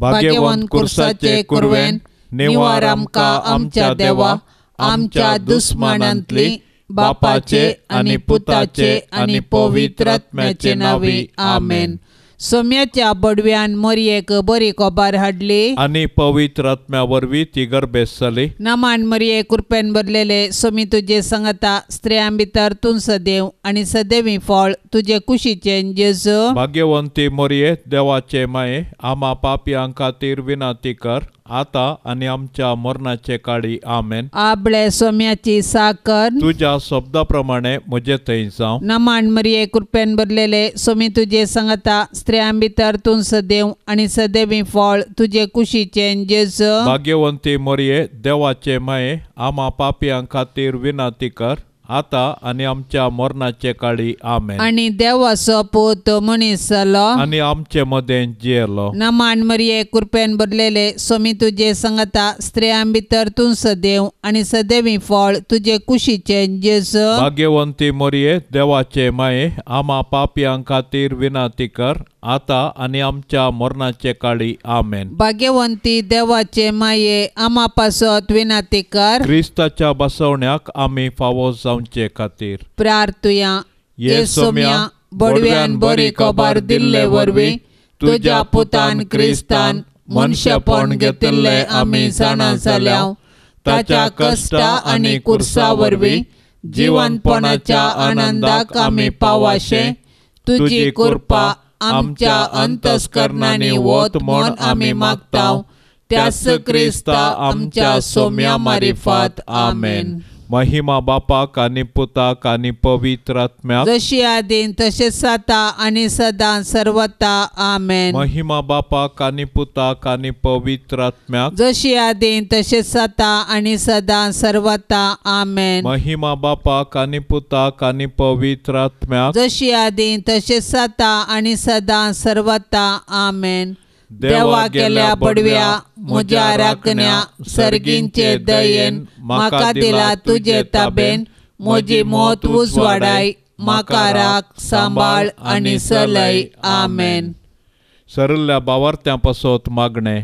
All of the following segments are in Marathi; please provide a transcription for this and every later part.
भाग्यवान कुर्साचे कुरवेन निवार आमकां आमच्या देवा आमच्या दुस्मानांतली बापाचे आनी पुताचे आनी पवित्र आत्म्याचे नावी आमेन। सोम्याच्या बडव्यान मरियेक बरी खबर हाडली आनी पवित्र आत्म्या वरवीं ती गर्भेस जाली। नमान मरिये कृपेन भरलेले सोमी तुजे सांगता स्त्रियां भितर तूं सदैव आनी सदैवी फळ तुजे कुशीचे जेजू। भाग्यवंती मरिये देवाचे माये आम्हा पापयांक खातीर विनंती कर आता आनी आमच्या मरणाचे काळी आमेन। आपले सोम्याची साकर तुझ्या शब्दा प्रमाणे म्हजे थंय जावं। नमान मरिये कृपेन भरलेले सोमी तुजे सांगता स्त्रियां भितर तूं सदैव आनी सदैवी फळ तुजे कुशीचे जेजू। भाग्यवंती मरिये देवाचे माये आम्हा पापयांक खातीर विनंती कर आता आनी आमच्या मरणाचे काळी आमेन। आनी देवाचो पूत मनीस जालो आनी आमचे मदें जियेलो। नमान मरिये कृपेन भरलेले सोमी तुजे सांगता स्त्रियां भितर तूं सदैव आनी सदैवी फळ तुजे कुशीचे जेजू। भाग्यवंती मरिये देवाचे माये आम्हा पापयांक खातीर विनंती कर आता आनी आमच्या मरणाचे काळी आमेन। भाग्यवंती देवाचे माये आम्हा पासत विनंती कर क्रिस्ताच्या बसवण्याक आमी फावो जावचे खातीर प्रार्थुया। ये सोम्या बडव्यान बरी खबर दिल्ले वरवीं तुज्या पुतान क्रिस्तान मनशापण घेतिल्ले आमी जाणा जाल्याव ताच्या कश्टा आनी कुर्सा वरवीं जिवंतपणाच्या आनंदाक आमी पावाशे तुजी कृपा आमच्या अंतस्करणांनी वत म्हण आमी मागताव त्यास क्रिस्ता आमच्या सोम्या मारिफात आमेन। महिमा बापाक आनी पुताक आनी पवित्र आत्म्याक जशी आदीन तशेंच जाता आनी सदां सर्वता आमेन। महिमा बापाक आनी पुताक आनी पवित्र आत्म्याक जशी आदीन तशेंच जाता आनी सदां सर्वता आमेन। महिमा बापाक आनी पुताक आनी पवित्र आत्म्याक जशी आदीन तशेंच जाता आनी सदां सर्वता आमेन। देवा गेल्या बडव्या म्हज्या राखण्या सर्गींचे दयेन म्हाका दिला तुजे ताबेन म्हजी मोत उजवाडाय म्हाका राख सांबाळ आनी चलय आमेन। सरल्ल्या बावार्थ्यां पासत मागणे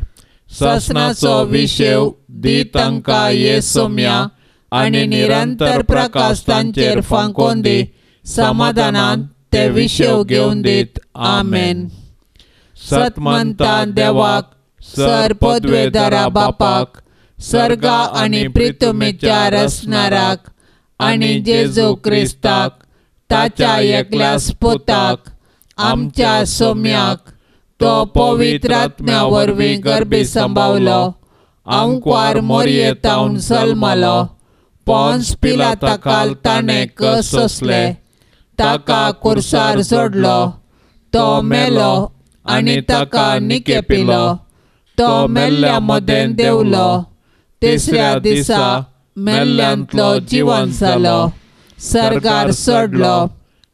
ससनाचो विशेव दी तांकां ये सोम्या आनी निरंतर प्रकाश तांचेर फांकोन दी समाधानान ते विशेव घेवन दीत आमेन। सतमंता देवाक सर पदवेदारा बापाक सर्गा आनी प्रितुमेच्या रसनाराक आनी जेजू क्रिस्ताक ताच्या एकल्या पुताक आमच्या सोम्याक तो पवित्र आत्म्या वरवीं गर्भी सांबावलो आंकवार मोरयेतावन जल्मलो पोंस पिलाताकाल ताणें कस सोंसले ताका कुर्सार जोडलो तो मेलो आनी ताका निके पिलो तो मेल्ल्या मदें देवलो तिसऱ्या दिसा मेल्ल्यांतलो जिवंत जालो सर्गार चडलो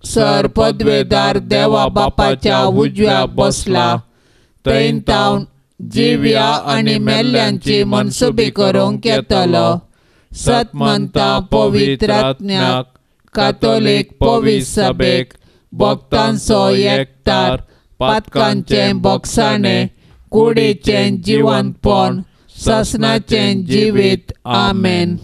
सर पदवेदार देवा बापाच्या उजव्या बसला थंय तावन जिव्या आनी मेल्ल्यांची मनसुबी करूंक येतलो। सतमंता पवित्र आत्म्याक कातोलीक पवित्र सभेक भक्तांचो एकठार पातकांचें बोगसाणें कुडीचें जिवंतपण ससनाचें जिवीत आमेन।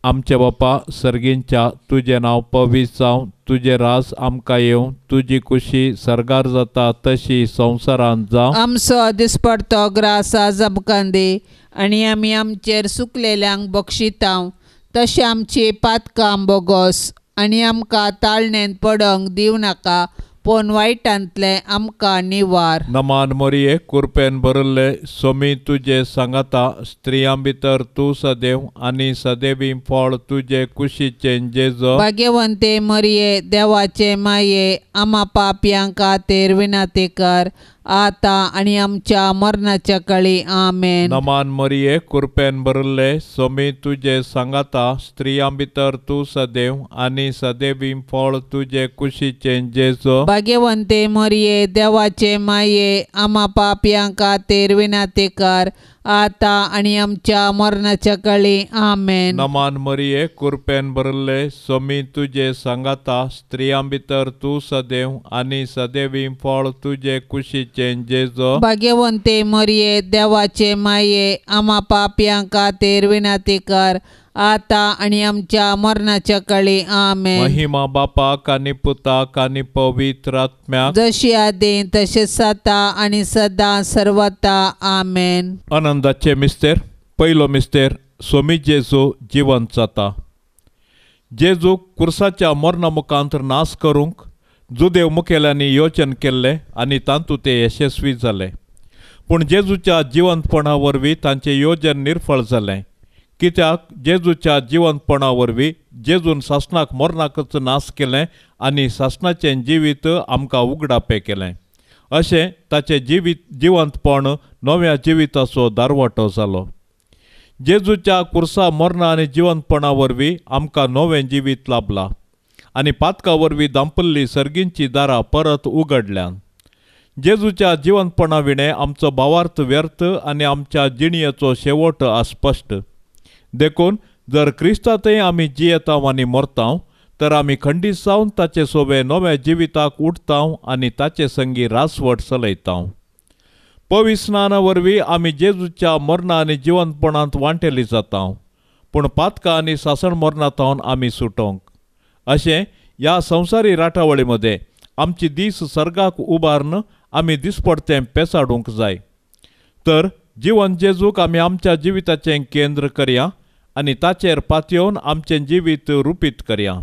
आमचे बापा सर्गींच्या तुजें नांव पवित्र जावं तुजें रास आमकां येवं तुजी कुशी सर्गार जाता तशी संवसारांत जावं। आमचो दिसपडतो ग्रास आज आमकां दी आनी आमी आमचेर सुकलेल्यांक बक्षितांव तशें आमची पातकां बोगोस आनी आमकां ताळणेंत पडोंक दिवं नाका पूण वायटांतले आमकां निवार। नमान मरिये कृपेन भरले सोमी तुजे सांगता स्त्रियां भितर तूं सदैव आनी सदैवी फळ तुजे कुशीचें जेजू। भाग्यवंते मरिये देवाचे माये आम्हा पापयांक खातीर विनंती कर आता आनी आमच्या मरणाच्या काळी आमेन। नमान मरिये कृपेन भरले सोमी तुजे सांगता स्त्रियां भितर तूं सदैव आनी सदैवी फळ तुजे कुशीचें जेजू। भाग्यवंते मरिये देवाचे माये आम्हा पापयांक खातीर विनंती कर आता आनी आमच्या मरणाच्या काळी आमेन। नमान मरिये कृपेन भरले सोमी तुजे सांगता स्त्रियां भितर तूं सदैव आनी सदैवी फळ तुजे कुशीचें कुशीचें जेजो भाग्यवंते मरिये देवाचे माये आम्हा पापयां खातीर विनंती कर आता आणि आमच्या मरणाच्या काळी आमेन. महिमा बापाक आनी पुताक आनी पवित्र आत्म्याक जशी आदी तशेंच आता आणि सदां सर्वता आमेन. आनंदाचे मिस्तेर. पयलो मिस्तेर सोमी जेजू जिवंत जाता. जेजू कुर्साच्या मरणा मुखांतर नाश करूंक जुदेव मुखेल्यांनी योजन केल्लें आनी तातूंत ते यशस्वी जाले. पूण जेजूच्या जिवंतपणा वरवीं तांचें येवजन निर्फळ जालें. कित्याक जेजूच्या जिवंतपणा वरवीं जेजून सासणाक मरणाकच नाश केलें आनी सासणाचें जिवीत आमकां उगडापें केलें. अशें ताचें जिवंतपण नव्या जिविताचो दारवाटो जालो. जेजूच्या कुर्सा मरणा आनी जिवंतपणा वरवीं आमकां नवें जिवीत लाभलां आनी पातका वरवीं दांपल्ली सर्गींची दारां परत उगडल्यान. जेजूच्या जिवंतपणा विणें आमचो भावार्थ व्यर्थ आनी आमच्या जिणयेचो शेवट अस्पश्ट. देखून जर क्रिस्तांतय आमी जियेतांव आनी मरतांव तर आमी खंडीत जावन ताचे सोबे नव्या जिविताक उठतांव आनी ताचे संगी रासवट चलयतांव. पवित्र स्नाना वरवीं आमी जेजूच्या मरणा आनी जिवंतपणांत वांटेली जातांव. पूण पातका आनी सासण मरणांतावन आमी सुटोंक. अशें ह्या संवसारी राटावळी मदें आमची दीस सर्गाक उबारून आमी दिसपडतें पेसाडूंक जाय. तर जिवन जेजूक आमी आमच्या जिविताचें केंद्र करया आनी ताचेर पातयेवन आमचें जिवीत रुपीत करया.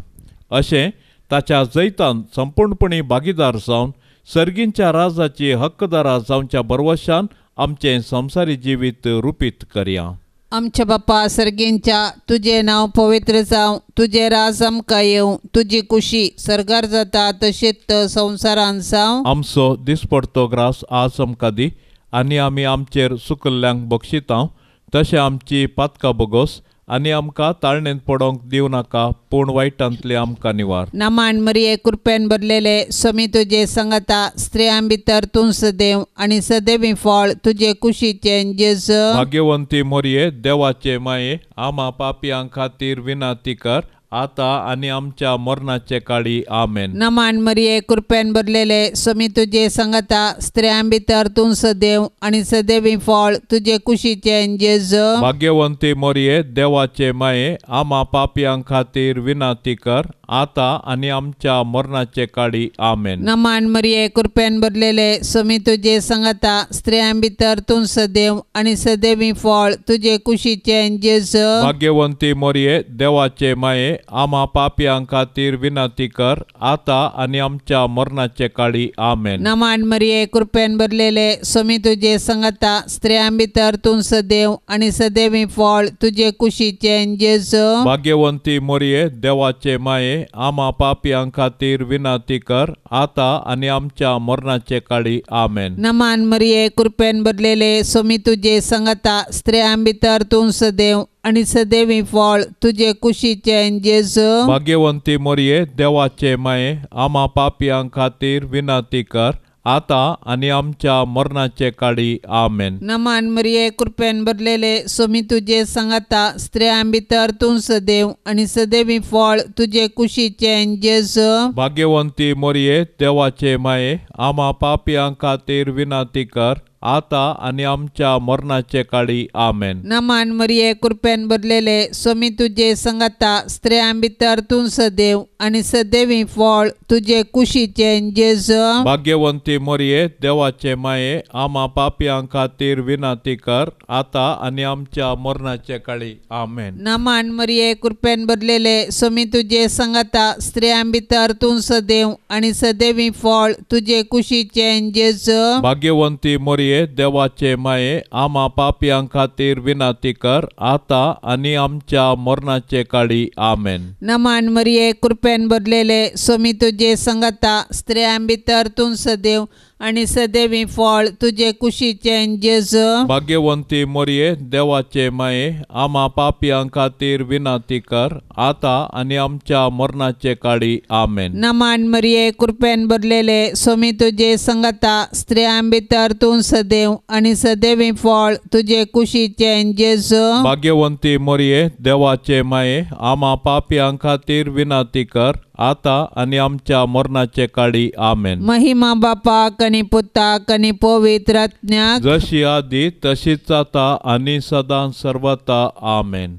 अशें ताच्या जैतान संपूर्णपणी भागीदार जावन सर्गींच्या राजाची हक्कदारां जावच्या बरवशान आमचें संवसारी जिवीत रुपीत करया. आमच्या बापा सर्गींच्या तुझे नाव पवित्र जावं, तुझे राज आमकां येवं, तुजी कुशी सरकार जाता तशीच संवसारांत जावं. आमचो दिसपडतो ग्रास आज आमकां दी आनी आमी आमचेर सुकल्ल्यांक बक्षितांव तशें आमची पातकां बोगोस आनी आमकां ताळणेंत पडोंक दिवं नाका पूण वायटांतले आमकां निवार. नमान मरिये कृपेन भरलेले स्वामी तुजे सांगता स्त्रियां भितर तूं सदैव आनी सदैवी फळ तुजे कुशीचें जेजू. भाग्यवंती मोरये देवाचे माये आम्हा पापयां खातीर विनंती कर आता आनी आमच्या मरणाचे काळी आमेन. नमान मरिये कृपेन भरलेले स्वामी तुजे सांगता स्त्रियां भितर तूं सदैव आनी सदैवी फळ तुजे कुशीचें जेजू. भाग्यवंती मोरये देवाचे माये आम्हा पापयां खातीर विनंती कर आता आनी आमच्या मरणाचे काळी आमेन. नमान मरिये कृपेन भरलेले स्वामी तुजे सांगता स्त्रियां भितर तूं सदैव आनी सदैवी फळ तुजे कुशीचें जेजू. भाग्यवंती मोरये देवाचे माये आम्हा पापयां खातीर विनंती कर आता आनी आमच्या मरणाचे काळी आमेन. नमान मरिये कृपेन भरलेले स्वामी तुजे सांगता स्त्रियां भितर तूं सदैव आनी सदैवी फळ तुजे कुशीचें जेजू. भाग्यवंती मोरये देवाचे माये आम्हा पापयां खातीर विनंती कर आता आनी आमच्या मरणाचे काळी आमेन. नमान मरिये कृपेन भरलेले स्वामी तुजे सांगता स्त्रियां भितर तूं सदैव आनी सदैवी फळ तुजे कुशीचें जेजू. भाग्यवंती मोरये देवाचे माये आम्हा पापयां खातीर विनंती कर आता आनी आमच्या मरणाचे काळी आमेन. नमान मरिये कृपेन भरलेले स्वामी तुजे सांगता स्त्रियां भितर तूं सदैव आनी सदैवी फळ तुजे कुशीचें जेजू. भाग्यवंती मोरये देवाचे माये आम्हा पापयां खातीर विनंती कर आता आनी आमच्या मरणाचे काळी आमेन. नमान मरिये कृपेन भरलेले स्वामी तुजे सांगता स्त्रियां भितर तूं सदैव आनी सदैवी फळ तुजे कुशीचें जेजू. भाग्यवंती मोरये देवाचे माये आम्हा पापयां खातीर विनंती कर आता आनी आमच्या मरणाचे काळी आमेन. नमान मरिये कृपेन भरलेले स्वामी तुजे सांगता स्त्रियां भितर तूं सदैव आनी सदैवी फळ तुजे कुशीचें जेजू. भाग्यवंती मोरये देवाचे माये आम्हा पापयां खातीर विनंती कर आता आनी आमच्या मरणाचे काळी आमेन. नमान मरिये कृपेन भरलेले स्वामी तुजे सांगता स्त्रियां भितर तूं सदैव आनी सदैवी फळ तुजे कुशीचें जेजू. भाग्यवंती मोरये देवाचे माये आम्हा पापयां खातीर विनंती कर आता आनी आमच्या मरणाचे काळी आमेन. नमान मरिये कृपेन भरलेले स्वामी तुजे सांगता स्त्रियां भितर तूं सदैव आनी सदैवी फळ तुजे कुशीचें जेजू. भाग्यवंती मोरये देवाचे माये आम्हा पापयां खातीर विनंती कर आता आणि आमच्या मरणाचे काळी आमेन. महिमा बापाक आणि पुताक आणि पवित्र आत्म्याक, जशी आधी तशीच आता आणि सदां सर्वता आमेन.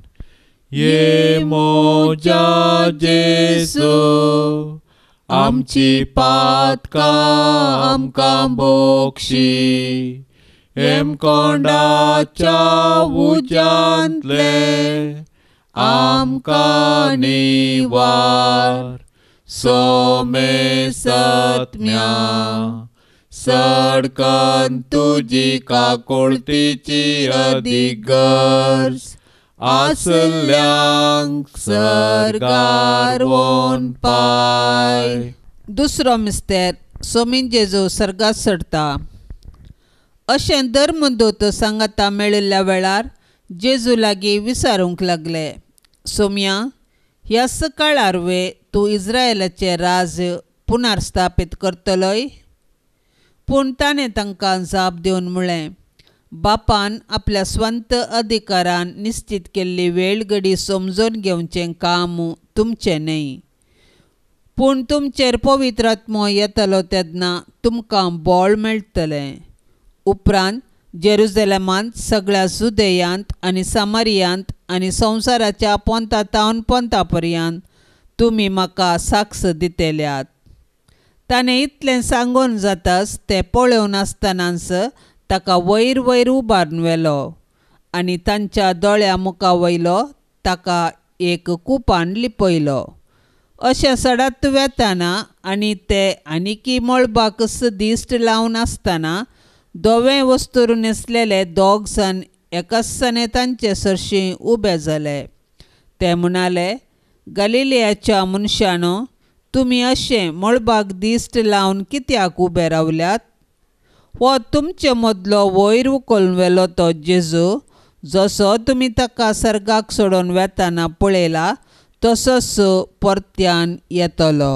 ये मोजा जेसू आमची पातकां आमकां बोक्षी, एम कोंडाच्या उज्यांतले आमकां निवार. सोमे सत्म्या सडकन तुजी काकुळतीची अधिगर्ज, आसल्यांक सर्गार वोन पाय. दुसरो मिस्तेर, सोमीन जेजू सर्गात चडटा. अशें धर्मदूत सांगाता मेळिल्ल्या वेळार जेजू लागीं विचारूंक लागले, सोम्या, ह्या सकाळार वे तूं इस्रायेलाचें राज पुनर्स्थापीत करतलोय? पूण ताणें तांकां जाप दिवन म्हळें, बापान आपल्या स्वंत अधिकारान निश्चित केल्ली वेळ घडी समजून घेवचें काम तुमचें न्हय. पूण तुमचेर पवित्र आत्मो येतलो तेन्ना तुमकां बळ मेळटलें. उपरांत जेरुसलेमांत, सगळ्या जुदेयांत आनी सामरियांत आनी संवसाराच्या पंथातावन पंथापर्यंत तुमी म्हाका साक्ष दितेल्यात. ताणें इतलें सांगून जाताच तें पळोवन आसतनाच ताका वयर वयर उबारून व्हेलो आनी तांच्या दोळ्या मुखा वयलो ताका एक कुपान लिपयलो. अशें सडत वेताना आनी ते आनिकी मळबाक दिश्ट लावन आसतना दोवे वस्तूर न्हेसलेले दोग जण एकाचसाने तांचे सरशीं उबे जाले. ते म्हणाले, गलिलियाच्या मनशांनो, तुमी अशें मळबाक दिश्ट लावन कित्याक उबे रावल्यात? हो तुमचे मदलो वयर उखलून व्हेलो तो जेजू, जसो तुमी ताका सर्गाक सोडून वेताना पळयला, तसोच परत्यान येतलो.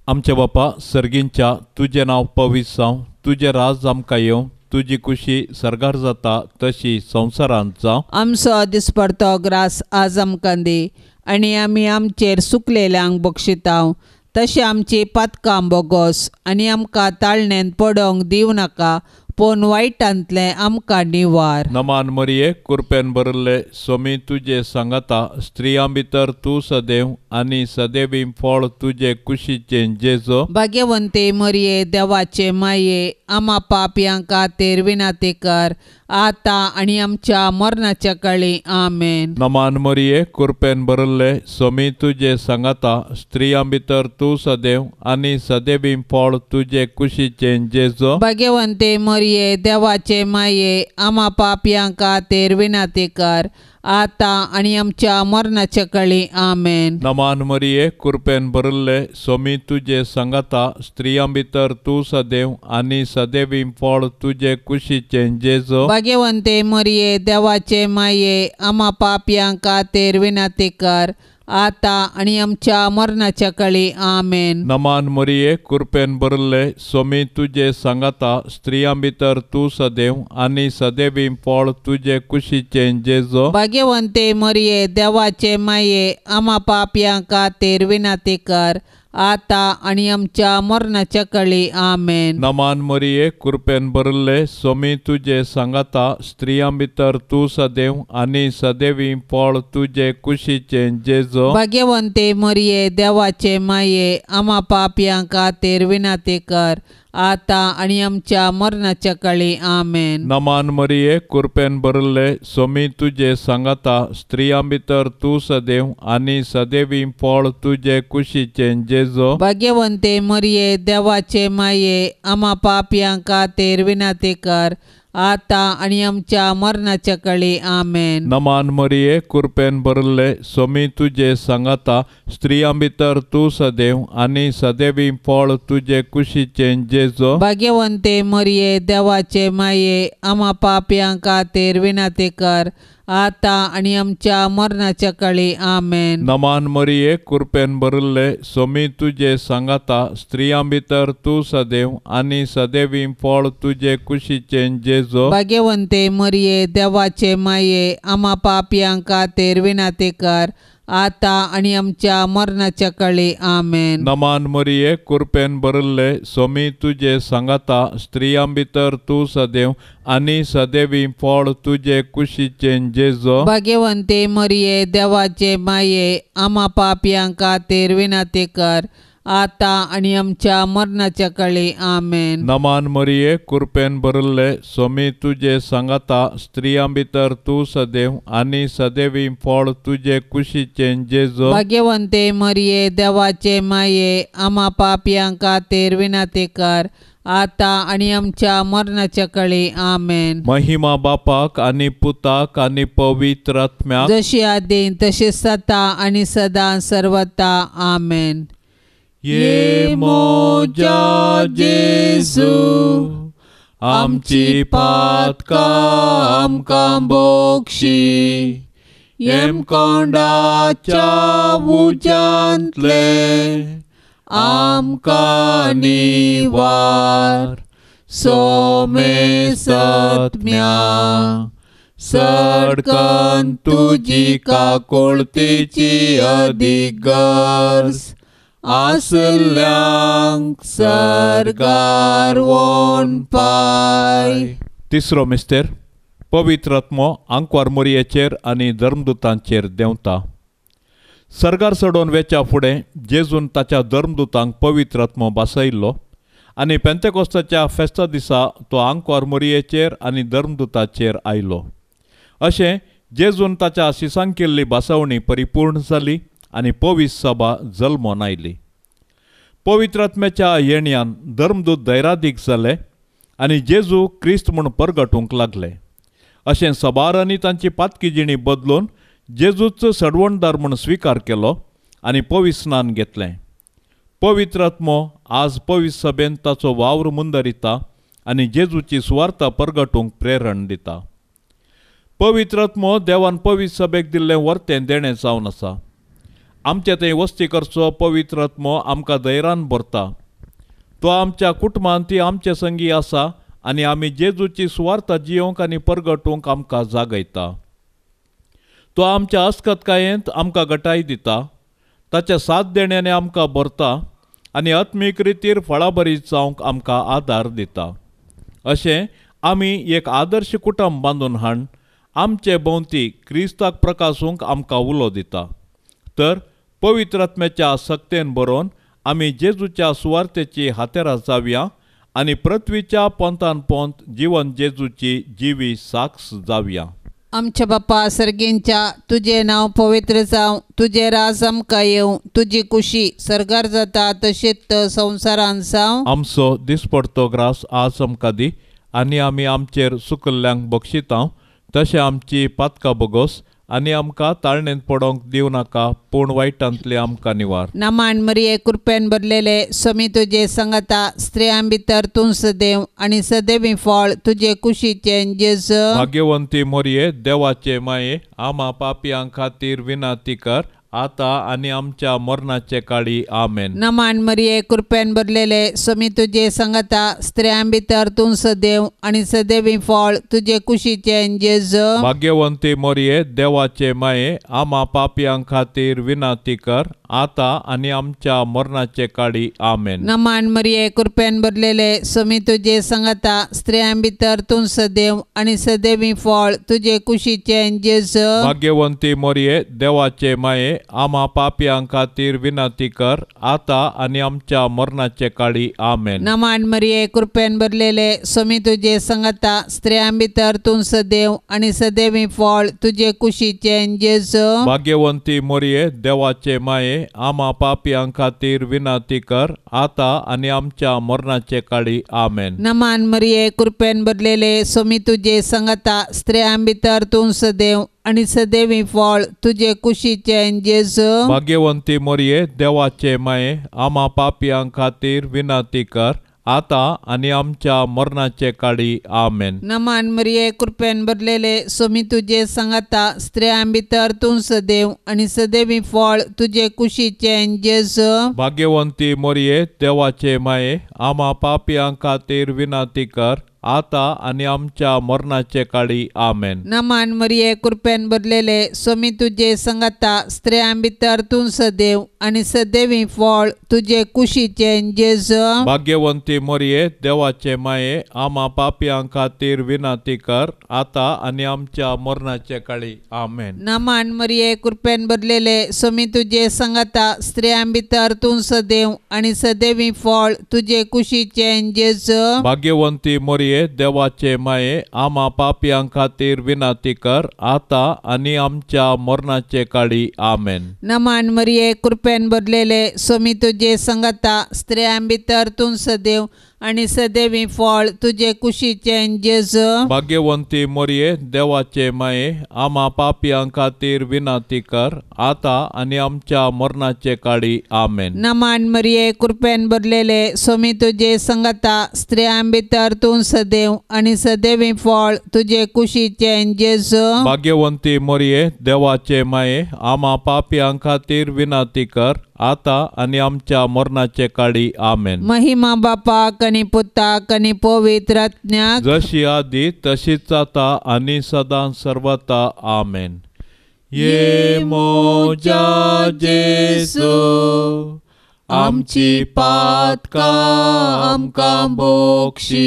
आमचे बापा सर्गींच्या, तुजें नांव पवित्र जावं, तुजें राज आमकां येवं, तुजी खुशी सर्गार जाता तशी संवसारांत जावं. आमचो दिसपडतो ग्रास आज आमकां दी, आनी आमी आमचेर सुकलेल्यांक बक्षितांव, तशें आमची पातकां बोगोस आनी आमकां ताळणेन पडोवंक दिवं नाका, पूण वायटांतले आमकां निवार. नमान मरिये, कृपेन भरिल्ले, स्वामी तुजे सांगाता स्त्रियां भितर तूं सदैव आनी सदैवी फळ तुजे कुशीचें जेजो. भाग्यवंते मरिये, देवाचे माये, आमा पापयां खातीर विनाती कर, आता आनी आमच्या मरणाच्या काळी आमेन. नमान मरिये, कृपेन भरिल्ले, स्वामी तुजे सांगाता स्त्रियां भितर तूं सदैव आनी सदैवी फळ तुजे कुशीचें जेजो. भाग्यवंते मरिये, देवाचे माये, आमा पापयां खातीर विनाती कर, आता आनी आमच्या मरणाच्या काळी आमेन. नमान मरिये, कृपेन भरिल्ले, स्वामी तुजे सांगाता स्त्रियां भितर तूं सदैव आनी सदैवी फळ तुजे कुशीचें जेजो. भाग्यवंते मरिये, देवाचे माये, आमा पापयां खातीर विनाती कर, आता आनी आमच्या मरणाच्या काळी आमेन. नमान मरिये, कृपेन भरिल्ले, स्वामी तुजे सांगाता स्त्रियां भितर तूं सदैव आनी सदैवी फळ तुजे कुशीचें जेजो. भाग्यवंते मरिये, देवाचे माये, आमा पापयां खातीर विनाती कर, आता आनी आमच्या मरणाच्या काळी आमेन. नमान मरिये, कृपेन भरिल्ले, स्वामी तुजे सांगाता स्त्रियां भितर तूं सदैव आनी सदैवी फळ तुजे कुशीचें जेजो. भाग्यवंते मरिये, देवाचे माये, आमा पापयां खातीर विनाती कर, आता आनी आमच्या मरणाच्या काळी आमेन. नमान मरिये, कृपेन भरिल्ले, स्वामी तुजे सांगाता स्त्रियां भितर तूं सदैव आनी सदैवी फळ तुजे कुशीचें जेजो. भाग्यवंते मरिये, देवाचे माये, आमा पापयां खातीर विनाती कर, आता आनी आमच्या मरणाच्या काळी आमेन. नमान मरिये, कृपेन भरिल्ले, स्वामी तुजे सांगाता स्त्रियां भितर तूं सदैव आनी सदैवी फळ तुजे कुशीचें जेजो. भाग्यवंते मरिये, देवाचे माये, आमा पापयां खातीर विनाती कर, आता आनी आमच्या मरणाच्या काळी आमेन. नमान मरिये, कृपेन भरिल्ले, स्वामी तुजे सांगाता स्त्रियां भितर तूं सदैव आनी सदैवी फळ तुजे कुशीचें जेजो. भाग्यवंते मरिये, देवाचे माये, आमा पापयां खातीर विनाती कर, आता आणि आमच्या मरणाच्या काळी आमेन. नमान मरिये कृपेन भरले स्वामी तुझे सांगाता स्त्रियां भितर तू सदैव आणि सदैवी फळ तुझे कुशीचे जेजो. भाग्यवंते मरिये देवाचे माये आम्हा पापियां खातीर विनंती कर आता आणि आमच्या मरणाच्या काळी आमेन. नमान मरिये कृपेन भरले स्वामी तुझे सांगाता स्त्रियां भितर तू सदैव आणि सदैवी फळ तुझे कुशीचे जेजो. भाग्यवंते मरिये देवाचे माये आम्हा पापियां खातीर विनंती कर आता आणि आमच्या मरणाच्या काळी आमेन. महिमा बापाक आणि पुताक आणि पवित्र आत्म्याक जशी आदी तशी सता आणि सदा सर्वता आमेन. ये मोजा जेजू आमची पातका आमकां बोक्षी येम कोंडाच्या उजांतले आमकां निवार सोमे सत्म्या सडकन तुजी काकुळतीची अधिगर्स आसल्यांक सरगार वोन पाय. तिसरो मिस्तेर पवित्र आत्मो आंकवार मोरयेचेर आनी धर्मदुतांचेर देंवता. सरगार चडोवन वेच्या फुडें जेजून ताच्या धर्मदुतांक पवित्र आत्मो बासयल्लो आनी पेंतेकोस्ताच्या फेस्ता दिसा तो आंकवार मोरयेचेर आनी धर्मदुतांचेर आयलो. अशें जेजून ताच्या शिसांक केल्ली बासवणी परिपूर्ण जाली आनी पवित्र सभा जल्मोन आयली. पवित्र आत्म्याच्या येण्यान धर्मदूत धैर्यादीक जाले आनी जेजू क्रिस्त म्हूण परगटूंक लागले. अशें सबारांनी तांची पातकी जिणी बदलून जेजूच सडवणदार म्हूण स्विकार केलो आनी पवित्र स्नान घेतलें. पवित्र आत्मो आज पवित्र सभेन ताचो वावर मुंदरिता आनी जेजूची सुवार्थ परगटूंक प्रेरण दिता. पवित्र आत्मो देवान पवित्र सभेक दिल्लें वर्तें देणें जावन आसा. आमचे थंय वस्ती करचो पवित्र आत्मो आमकां धैर्यान भरता. तो आमच्या कुटुंबांत ती आमचे संगी आसा आनी आमी जेजूची सुवार्थ जियोंक आनी परगटूंक आमकां जागयता. तो आमच्या आस्कतकायेंत आमकां घटाय दिता. ताच्या साथ देण्याने आमकां भरता आनी आत्मीक रितीर फळाबरी जावंक आमकां आदार दिता. अशें आमी एक आदर्श कुटुंब बांदून हाड आमचे भोंवती क्रिस्ताक प्रकाशूंक आमकां उलो दिता. तर पवित्र आत्म्याच्या सक्तेन बरोवन आमी जेजूच्या सुवार्थेची हातेरां जावया आनी पृथ्वीच्या पोंतान पोंत जीवन जेजूची जिवी साक्ष जावया. आमच्या बापा सर्गींच्या तुझे नाव पवित्र जावं, तुझे राज आमकां येवं, तुजी कुशी सरगार जाता तशीच संवसारांत जावं. आमचो दिसपडतो ग्रास आज आमकां दी आनी आमी आमचेर चुकल्ल्यांक बक्षितांव तशें आमची पातकां बगोस आनी आमकां ताळणेंत पडोंक दिवं नाका पूण वायटांतले आमकां निवार. नमान मरिये कृपेन भरलेले स्वामी तुजे सांगाता स्त्रियां भितर तूं सदैव आनी सदैवी फळ तुजे कुशीचे जेजू. भाग्यवंती मोरये देवाचे माये आम्हा पापियां खातीर विनंती कर आता आनी आमच्या मरणाचे काळी आमेन. नमान मरिये कृपेन भरलेले स्वामी तुजे सांगाता स्त्रियां भितर तूं सदैव आनी सदैवी फळ तुजे कुशीचे जेजू. भाग्यवंती मोरये देवाचे माये आम्हा पापियां खातीर विनंती कर आता आनी आमच्या मरणाचे काळी आमेन. नमान मरिये कृपेन भरलेले स्वामी तुजे सांगाता स्त्रियां भितर तूं सदैव आनी सदैवी फळ तुजे कुशीचे जेजू. भाग्यवंती मोरये देवाचे माये आम्हा पापियां खातीर विनंती कर आता आनी आमच्या मरणाचे काळी आमेन. नमान मरिये कृपेन भरलेले स्वामी तुजे सांगाता स्त्रियां भितर तूं सदैव आनी सदैवी फळ तुजे कुशीचे जेजू. भाग्यवंती मोरये देवाचे माये आम्हा पापियां खातीर विनंती कर आता आनी आमच्या मरणाचे काळी आमेन. नमान मरिये कृपेन भरलेले स्वामी तुजे सांगाता स्त्रियां भितर तूं सदैव आनी सदैवी फळ तुजे कुशीचे जेजू. भाग्यवंती मोरये देवाचे माये आम्हा पापियां खातीर विनंती कर आता आनी आमच्या मरणाचे काळी आमेन. नमान मरिये कृपेन भरलेले स्वामी तुजे सांगाता स्त्रियां भितर तूं सदैव आनी सदैवी फळ तुजे कुशीचे जेजू. भाग्यवंती मोरये देवाचे माये आम्हा पापियां खातीर विनंती कर आता आणि आमच्या मरणाचे काळी आमेन. नमान मरिये कृपेन भरलेले स्वामी तुझे संगता स्त्रियां भितर तूं सदैव आणि सदैवी फळ तुझे कुशीचे जेजू. भाग्यवंती मरिये देवाचे माये आम्हा पापियां खातीर विनंती कर आता आणि आमच्या मरणाचे काळी आमेन. नमान मरिये कृपेन भरलेले स्वामी तुझे संगता स्त्रियां भितर तूं सदैव आणि सदैवी फळ तुझे कुशीचे जेजू. भाग्यवंती मरिये देवाचे माये आम्हा पापियां खातीर विनंती कर आता आणि आमच्या मरणाचे काळी आमेन. नमान मरिये कृपेन भरलेले स्वामी तुझे संगता स्त्रियां भितर तूं सदैव आणि सदैवी फळ तुझे कुशीचे जेजू. भाग्यवंती मरिये देवाचे माये आम्हा पापियां खातीर विनंती कर आता आणि आमच्या मरणाचे काळी आमेन. नमान मरिये कृपेन भरलेले स्वामी तुझे संगता स्त्रियां भितर तूं सदैव आणि सदैवी फळ तुझे कुशीचे जेजू. भाग्यवंती मरिये देवाचे माये आम्हा पापियां खातीर विनंती कर आता आणि आमच्या मरणाचे काळी आमेन. महिमा बापाक आणि पुताक आणि पवित्र आत्म्याक जशी आधी तशीच आता आणि सदां सर्वता आमेन. ये मोजा जेसू आमची पातकां आमकां बोक्षी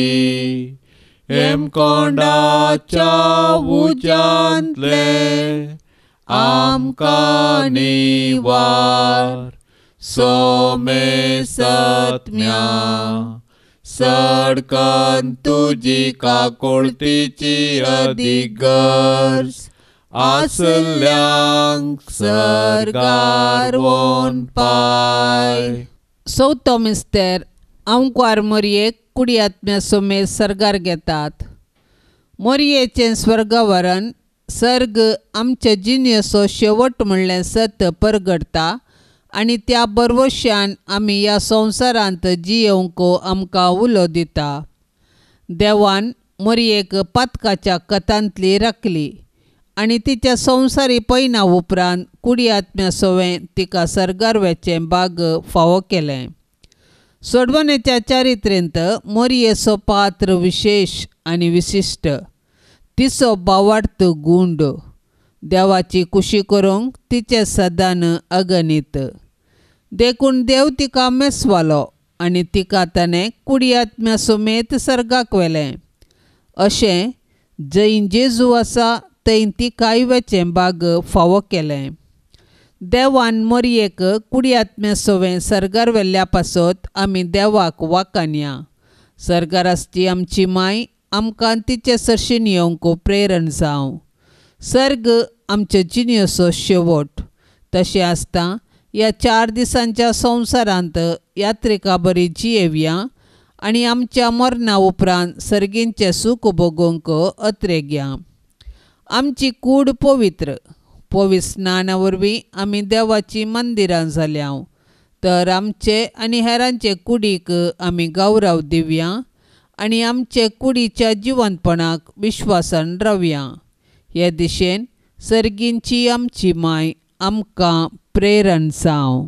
एम कोंडाच्या उज्यांतले आमकां निवार सोमे सत्म्या सडकन तुजी काकुळतीची अधिगर्ज आसल्यांक सरगार वोन पाय. चवथो मिस्तेर आंवकार मरयेक कुडी आत्म्या सोमेर सरगार घेतात. मरयेचें स्वर्गवरण सर्ग आमच्या जिणेचो शेवट म्हणलें सत्य परगडता आनी त्या बरवश्यान आमी ह्या संवसारांत जियोंक आमकां उलो दिता. देवान मरयेक पातकाच्या कथांतली राखली आनी तिच्या संवसारी पैना उपरांत कुडी आत्म्या सोवें तिका सरगारवेचें भाग फावो केलें. सोडवणेच्या चारित्रेंत मरयेचो पात्र विशेष आनी विशिश्ट. तिचो भावार्थ गूंड. देवाची कुशी करूंक तिचे सदान अगणित. देखून देव तिका मेसवालो आनी तिका ताणें कुडी आत्म्या समेत सर्गाक व्हेलें. अशें जंय जेजू आसा थंय तिकाय वेचें भाग फावो केलें. देवान मरयेक कुडी आत्म्या सोवें सर्गार व्हेल्ल्या पासत आमी देवाक वाखाणया. सर्गारासची आमची माय आमकां तिचे सरशीन येवंक प्रेरण जावं. सर्ग आमच्या जिणेचो शेवट. तशें आसता ह्या 4 दिसांच्या संवसारांत यात्रिका बरी जियेवया आनी आमच्या मरणा उपरांत सर्गींचें सूख भोगूंक अत्रेग्या. आमची कूड पवित्र. स्नाना वरवीं आमी देवाची मंदिरां जाल्या. तर आमचे आनी हेरांचे कुडीक आमी गौरव दिवया आनी आमचे कुडीच्या जिवंतपणाक विश्वासान रावया. हे दिशेन सर्गींची आमची माय आमकां प्रेरण जावं.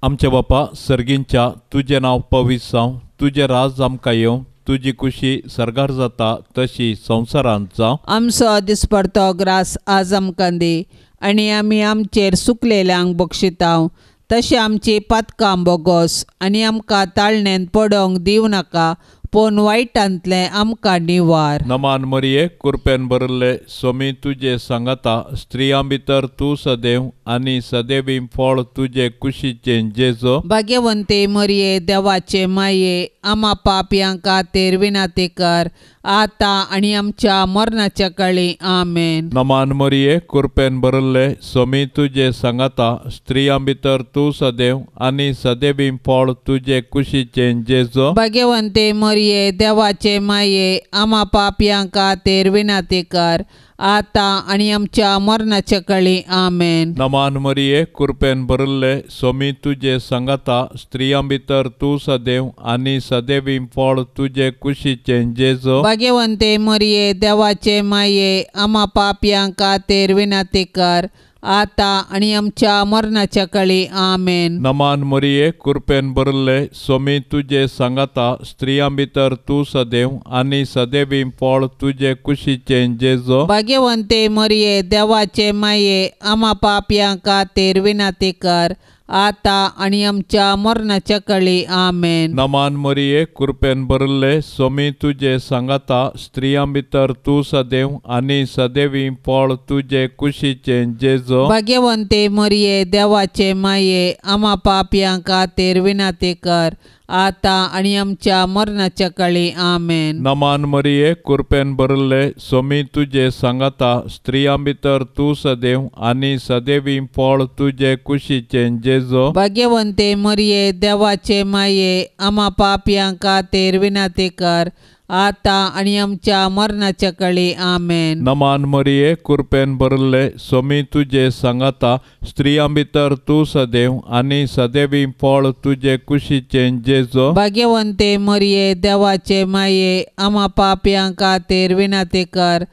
आमच्या बापा सर्गींच्या तुजें नांव पवित्र जावं. तुजें राज आमकां येवं. तुजी कुशी सरगार जाता तशी संवसारांत जावं. आमचो दिसपडतो ग्रास आज आमकां दी आनी आमी आमचेर सुकलेल्यांक बक्षितांव. तशें आमची पातकां बोगोस आनी आमकां ताळणेंत पडोवंक दिवं नाका पूण वायटांतलें आमकां निवार. नमान मरिये कृपेन भरले स्वामी तुजे सांगाता स्त्रियां भितर तूं सदैव आनी सदैवी फळ तुजे कुशीचें जेजू. भाग्यवंते मरिये देवाचे माये आम्हा पापयां खातीर विनंती कर आता आनी आमच्या मरणाच्या काळी आमेन. नमान मरिये कृपेन भरले स्वामी तुजे सांगाता स्त्रियां भितर तूं सदैव आनी सदैवी फळ तुजे कुशीचें जेजू. भाग्यवंते मरिये देवाचे माये आम्हा पापयां खातीर विनंती कर आता आनी आमच्या मरणाच्या काळी आमेन. नमान मरिये कृपेन भरले स्वामी तुजे सांगाता स्त्रियां भितर तूं सदैव आनी सदैवी फळ तुजे कुशीचें जेजू. भाग्यवंते मरिये देवाचे माये आम्हा पापयां खातीर विनंती कर आता आणि आमच्या मरणाच्या काळी आमेन. नमान मरिये कृपेन भरले स्वामी तुझे सांगाता स्त्रियां भितर तू सदैव आणि सदैवी फळ तुझे कुशीचे जेजो. भाग्यवंते मरिये देवाचे माये आम्हा पापयांका तेर विनाती कर आता आणि आमच्या मरणाच्या काळी आमेन. नमान मरिये कृपेन भरले स्वामी तुझे सांगाता स्त्रियां भितर तू सदैव आणि सदैवी फळ तुझे कुशीचे जेजो. भाग्यवंते मरिये देवाचे माये आम्हा पापयांका तेर विनाती कर आता आणि आमच्या मरणाच्या काळी आमेन. नमान मरिये कृपेन भरले स्वामी तुझे सांगाता स्त्रियां भितर तू सदैव आणि सदैवी फळ तुझे कुशीचे जेजो. भाग्यवंते मरिये देवाचे माये आम्हा पापयांका तेर विनाती कर आता आणि आमच्या मरणाच्या काळी आमेन. नमान मरिये कृपेन भरले स्वामी तुझे सांगाता स्त्रियां भितर तू सदैव आणि सदैवी फळ तुझे कुशीचे जेजो. भाग्यवंते मरिये देवाचे माये आम्हा पापयांका तेर विनाती कर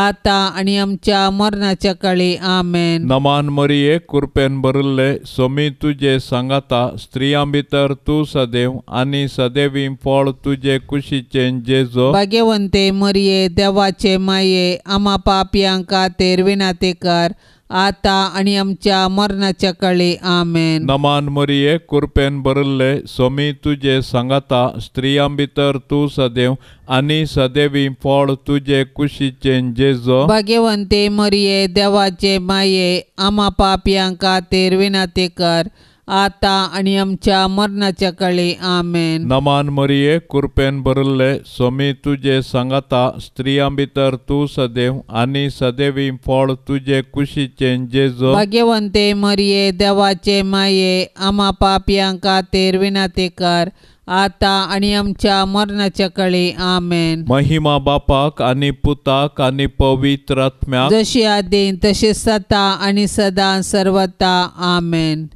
आता आणि आमच्या मरणाच्या काळी आमेन. नमान मरिये कृपेन भरले स्वामी तुझे सांगाता स्त्रियां भितर तू सदैव आणि सदैवी फळ तुझे कुशीचे जेजो. भाग्यवंते मरिये देवाचे माये आम्हा पापयांका तेर विनाती कर आता आणि आमच्या मरणाच्या काळी आमेन. नमान मरिये कृपेन भरले स्वामी तुझे सांगाता स्त्रियां भितर तू सदैव आणि सदैवी फळ तुझे कुशीचे जेजो. भाग्यवंते मरिये देवाचे माये आम्हा पापयांका तेर विनाती कर आता आणि आमच्या मरणाच्या काळी आमेन. नमान मरिये कृपेन भरले स्वामी तुझे सांगाता स्त्रियां भितर तू सदैव आणि सदैवी फळ तुझे कुशीचे जेजो. भाग्यवंते मरिये देवाचे माये आम्हा पापयांका तेर विनाती कर आता आणि आमच्या मरणाच्या काळी आमेन. महिमा बापाक आणि पुताक आणि पवित्र आत्म्याक जशी आदीन तशी सता आणि सदा सर्वता आमेन.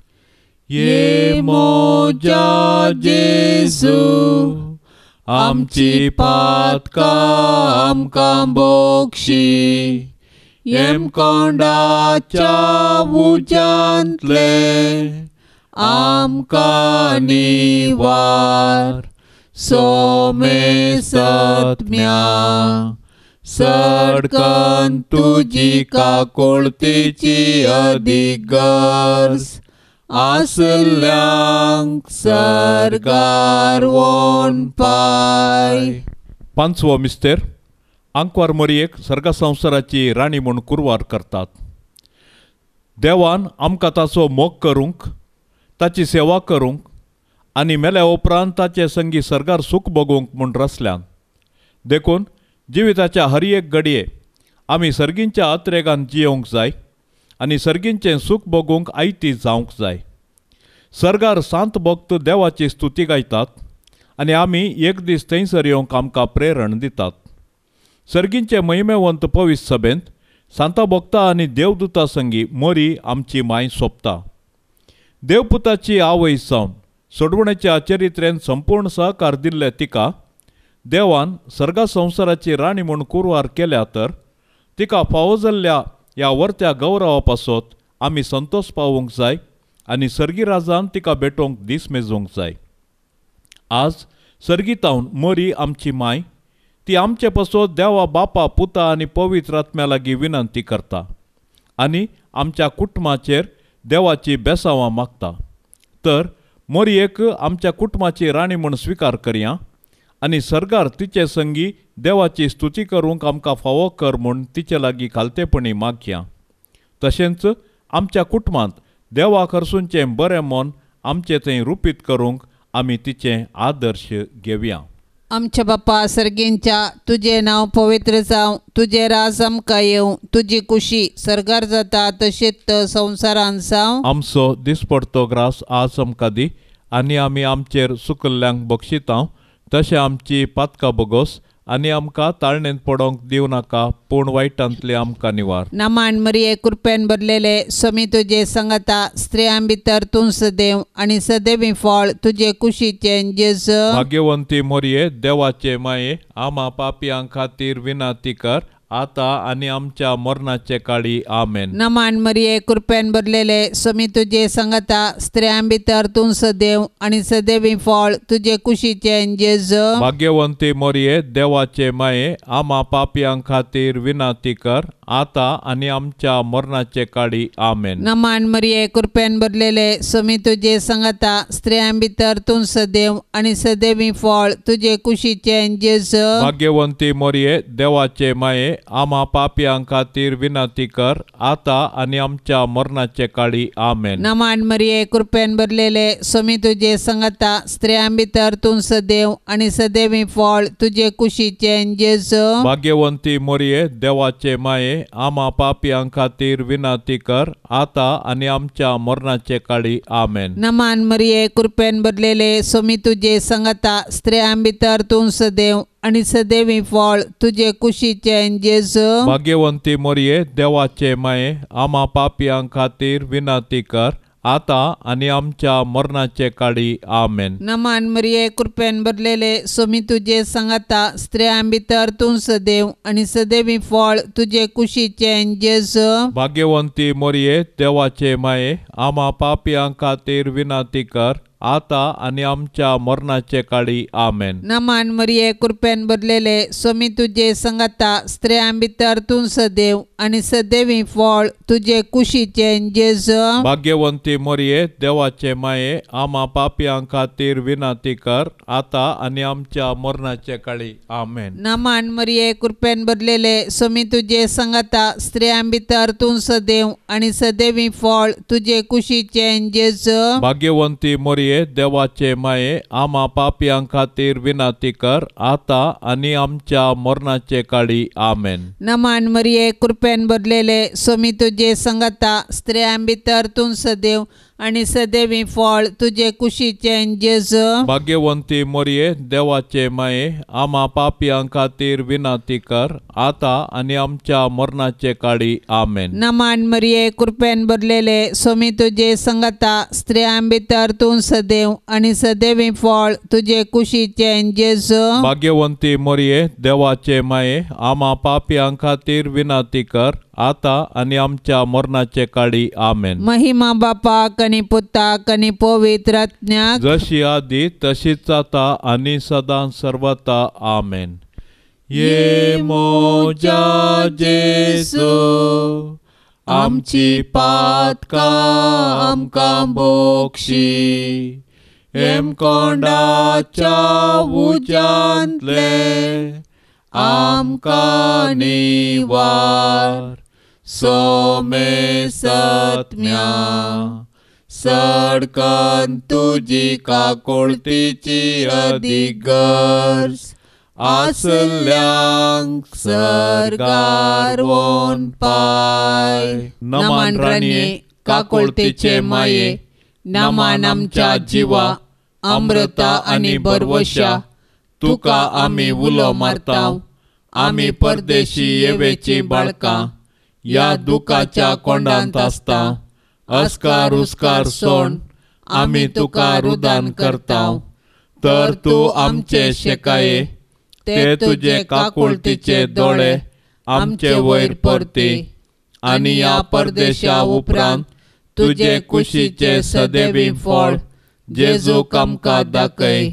ये मोजा जेजू आमची पातका आमकां बोक्षी येम कोंडाच्या उजांतले आमकां निवार सोमे सत्म्या सडकन तुजी काकुळतेची अधिगर्स आसल्यांक सरकार वोन पाय. पांचवो मिस्तेर आंकवार मरियेक सर्गा संवसाराची राणी म्हूण कुरवार करतात. देवान आमकां ताचो मोग करूंक ताची सेवा करूंक आनी मेल्या उपरांत ताचे संगी सरगार सूख भोगूंक म्हूण रचल्यान देखून जिविताच्या हर एक घडये आमी सर्गींच्या आत्रेगान जियोंक जाय आनी सर्गींचें सूख भोगूंक आयती जावंक जाय. सरगार सांत भक्त देवाची स्तुती गायतात आनी आमी एक दीस थंयसर येवंक आमकां प्रेरण दितात. सर्गींचे महिमेवंत पवित्र सभेंत सांता भक्तां आनी देवदूतां संगी मोरी आमची माय सोंपता. देवपुताची आवय जावन सोडवणेच्या चरित्रेन संपूर्ण सहकार दिल्ले तिका देवान सर्गा संवसाराची राणी म्हूण कुरवार केल्या तर तिका फावो जाल्ल्या ह्या वर्त्या गौरवा पासत आमी संतोष पावूंक जाय आनी सर्गी राजान तिका भेटोवंक दीस मेजोवंक जाय. आज सर्गीतावन मोरी आमची माय ती आमचे पासत देवा बापा पुता आनी पवित्र आत्म्या लागीं विनंती करता आनी आमच्या कुटुंबाचेर देवाची बेसावां मागता. तर मोरयेक आमच्या कुटुंबाची राणी म्हूण स्विकार करया आनी सरगार तिचे संगी देवाची स्तुती करूंक आमकां फावो कर म्हूण तिचे लागीं खालतेपणी मागया. तशेंच आमच्या कुटुंबांत देवाक हरसूंचें बरें मन आमचें थंय रुपीत करूंक आमी तिचें आदर्श घेवया. आमच्या बाप्पा सर्गींच्या तुझे नाव पवित्र जावं, तुझे राज आमकां येवं, तुजी कुशी सरगार जाता तशीच संवसारांत जावं. आमचो दिसपडतो ग्रास आज आमकां दी आनी आमी आमचेर सुकल्ल्यांक बक्षिता तशें आमची पातकां बोगोस आनी आमकां ताळणेंत पडोवंक दिवं नाका पूण वायटांतले आमकां निवार. नामान मरिये कृपेन भरलेले स्वामी तुजे सांगता स्त्रियां भितर तूं सदैव आनी सदैवी फळ तुजे कुशीचें जेजू. भाग्यवंती मोरये देवाचे माये आमा पापयां खातीर विनाती कर आता आणि आमच्या मरणाचे काळी आमेन. नमान मरिये कृपेन भरलेले स्वामी तुझे संगता स्त्रियां भितर तूं सदैव आणि सदैवी फळ तुझे कुशीचे जेजू. भाग्यवंती मोरये देवाचे माये आम्हा पापियां खातीर विनाती कर आता आणि आमच्या मरणाचे काळी आमेन. नमान मरिये कृपेन भरलेले स्वामी तुझे संगता स्त्रियां भितर तूं सदैव आणि सदैवी फळ तुझे कुशीचे जेजू. भाग्यवंती मोरये देवाचे माये आम्हा पापियां खातीर विनाती कर आता आणि आमच्या मरणाचे काळी आमेन. नमान मरिये कृपेन भरलेले स्वामी तुझे संगता स्त्रियां भितर तूं सदैव आणि सदैवी फळ तुझे कुशीचे जेजू. भाग्यवंती मोरये देवाचे माये आम्हा पापियां खातीर विनाती कर आता आणि आमच्या मरणाचे काळी आमेन. नमान मरिये कृपेन भरलेले स्वामी तुझे संगता स्त्रियां भितर तूं सदैव आणि सदैवी फळ तुझे कुशीचे जेजू. भाग्यवंती मोरये देवाचे माये आम्हा पापियां खातीर विनाती कर आता आणि आमच्या मरणाचे काळी आमेन. नमान मरिये कृपेन भरलेले स्वामी तुझे संगता स्त्रियां भितर तूं सदैव आणि सदैवी फळ तुझे कुशीचे जेजू. भाग्यवंती मोरये देवाचे माये आम्हा पापियां खातीर विनाती कर आता आणि आमच्या मरणाचे काळी आमेन. नमान मरिये कृपेन भरलेले स्वामी तुझे संगता स्त्रियां भितर तूं सदैव आणि सदैवी फळ तुझे कुशीचे जेजू. भाग्यवंती मोरये देवाचे माये आम्हा पापियां खातीर विनाती कर आता आणि आमच्या मरणाचे काळी आमेन. नमान मरिये कृपेन भरलेले स्वामी तुझे संगता स्त्रियां भितर तूं सदैव आणि सदैवी फळ तुझे कुशीचे जेजू. भाग्यवंती मोरये देवाचे माये आम्हा पापियां खातीर विनाती कर आता आणि आमच्या मरणाचे काळी आमेन. नमान मरिये कृपेन भरलेले स्वामी तुझे संगता स्त्रियां भितर तूं सदैव आणि सदैवी फळ तुझे कुशीचे जेजू. भाग्यवंती मोरये देवाचे माये आम्हा पापियां खातीर विनाती कर आता आणि आमच्या मरणाचे काळी आमेन. नमान मरिये कृपेन भरलेले स्वामी तुझे संगता स्त्रियां भितर तूं सदैव आणि सदैवी फळ तुझे कुशीचे जेजू. भाग्यवंती मोरये देवाचे माये आम्हा पापियां खातीर विनाती कर आता आणि आमच्या मरणाचे काळी आमेन. महिमा बापा कनी पुता कनी पवित्र आत्म्याक जशी आधी तशीच आता आणि सदा सर्वता आमेन. ये मोजा जेसू आमची पातका आमकां बोक्षी एम कोंडाच्या उज्यांतले आमकां निवार सोमे सत्म्या सडकन तुजी काकुळतीची अधिगर्ज आसल्यांक सरगार वोन पाय. नमान राणये काकुळतेचे माये नमान आमच्या जिवा अमृता आणि बरवशा तुका आमी उलो मारताव. आमी परदेशी येवेची बाळकां या दुखाच्या कोंडांत आसता. अस्कार उस्कार सोड आमी तुका रुदान करताव. तर तूं आमचे शेकाये ते तुझे काकुळतीचे दोळे आमचे वयर परती आणि या परदेशा उपरांत तुझे कुशीचे सदैवी फळ जेजूक आमकां दाखय.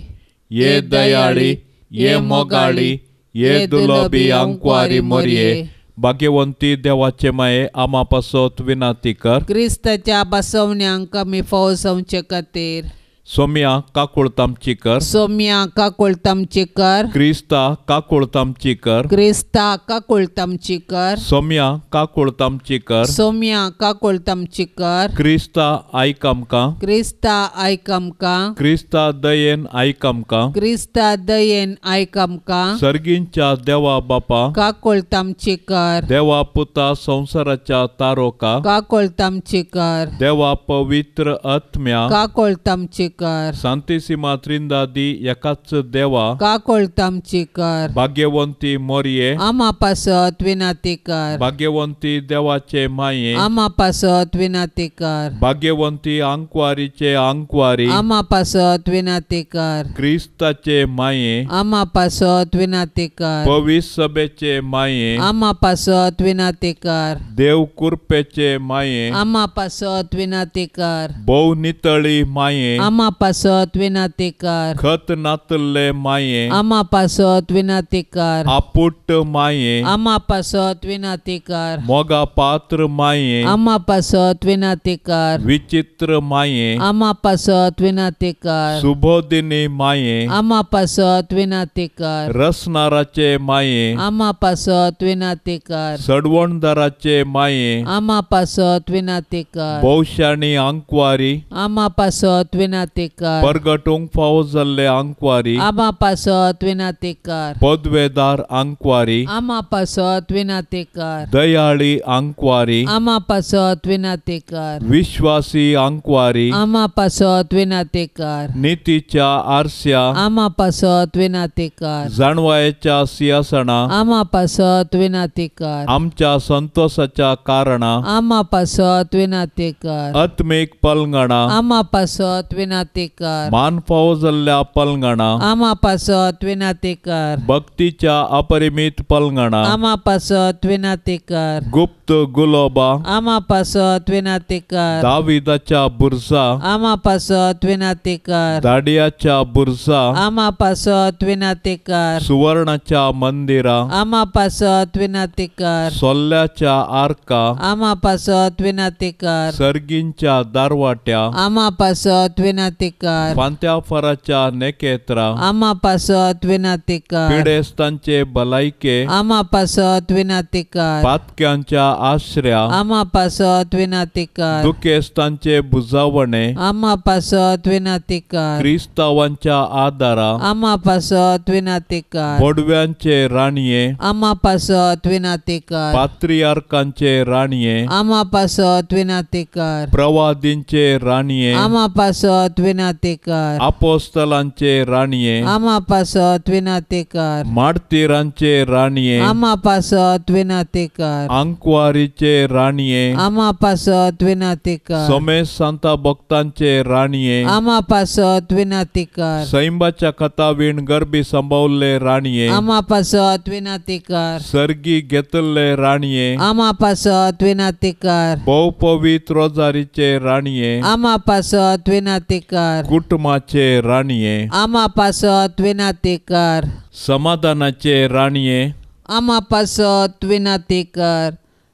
ये दयाळी ये मोगाळी ये दुलोबी अंकवारी मोरये. भाग्यवंती देवाचे माये आम्हा पासत विनाती कर क्रिस्ताच्या बसवण्यांक कमी फौसवचे खातीर. सोम्या काकुळतामची कर सोम्या काकुळतामची कर. क्रिस्ता काकुळतामची कर क्रिस्ता काकुळतामची कर. सोम्या काकुळतामची कर सोम्या काकुळतामची कर. क्रिस्ता आयक आमकां क्रिस्ता आयक आमकां. क्रिस्ता दयेन आयक आमकां. क्रिस्ता दयेन आयक आमकां. सर्गींच्या देवा बापा काकुळतामची कर. देवा पुता संसाराच्या तारोका काकुळतामची कर. देवा पवित्र आत्म्या काकुळतामची कर. सांतिसिमा त्रिंदादी एकाच देवा, काकोळ तामची कर. भाग्यवंती मोरये, आमा पासत विनाती कर. भाग्यवंती देवाचे माये, आमा पासत विनाती कर. भाग्यवंती अंकवारीचे अंकवारी, आमा पासत विनाती कर. क्रिस्ताचे माये, आमा पासत विनाती कर. पवित्र सभेचे माये, आमा पासत विनाती कर. देव कृपेचे माये, आमा पासत विनाती कर. बहु नितळी माये, आमा पासत विनाती कर. खत नातले माये, आमा पासत विनाती कर. आपुट माये, आमा पासत विनाती कर. मोगा पात्र माये, आमा पासत विनाती कर. विचित्र माये, आमा पासत विनाती कर. सुबोधिनी माये, आमा पासत विनाती कर. रसनाराचे माये, आमा पासत विनाती कर. सडवणदाराचे माये, आमा पासत विनाती कर. बहुशाणी अंकवारी, आमा पासत विनाती कर. परगटूंक फावो जाल्ले अंकवारी, आमा पासत विनाती कर. पदवेदार अंकवारी, आमा पासत विनाती कर. दयाळी अंकवारी, आमा पासत विनाती कर. विश्वासी अंकवारी, आमा पासत विनाती कर. नीतीच्या आरस्या, आमा पासत विनाती कर. जाणवायेच्या सिंहासना, आमा पासत विनाती कर. आमच्या संतोषाच्या कारणा, आमा पासत विनाती कर. आत्मिक पलंगणा, आमा पासत विनाती कर. मान फावो जाल्ल्या पलंगणा, आमा पासत विनाती कर. भक्तीच्या अपरिमित पलंगणा, आमा पासत विनाती कर. गुप्त गुलोबा, आमा पासत विनाती कर. दाविदाच्या बुरसा, आमा पासत विनाती कर. दाडियाच्या बुरसा, आमा पासत विनाती कर. सुवर्णाच्या मंदिरा, आमा पासत विनाती कर. सोल्ल्याच्या आर्का, आमा पासत विनाती कर. सर्गींच्या दारवाट्या, आमा पासत विनाती कर. पांत्या फराच्या नेकेत्रा, आमा पासत विनाती कर. पिडेस्तांचे भलायके, आमा पासत विनाती कर. पातक्यांच्या आश्रया, आमा पासत विनाती कर. दुखेस्तांचे बुजावणे, आमा पासत विनाती कर. क्रिस्तावांच्या आदारा, आमा पासत विनाती कर. बोडव्यांचे राणये, आमा पासत विनाती कर. पात्रियार्कांचे राणये, आमा पासत विनाती कर. प्रवादींचे राणये, आमा पासत विनाती कर. अपोस्तलांचे राणये, आमा पासत विनाती कर. माडतीरांचे राणये, आमा पासत विनाती कर. अंकवारीचे राणये, आमा पासत विनाती कर. समेश सांता भक्तांचे राणये, आमा पासत विनाती कर. सैंबाच्या कथावीण गर्भी संभावले राणये, आमा पासत विनाती कर. सर्गी घेतले राणये, आमा पासत विनाती कर. बहुपवित्र रोजारीचे राणये, आमा पासत विनाती कर. कुटुंबाचे राणये, आमा पासत विनाती कर. समाधानाचे राणये, आमा पासत विनाती कर.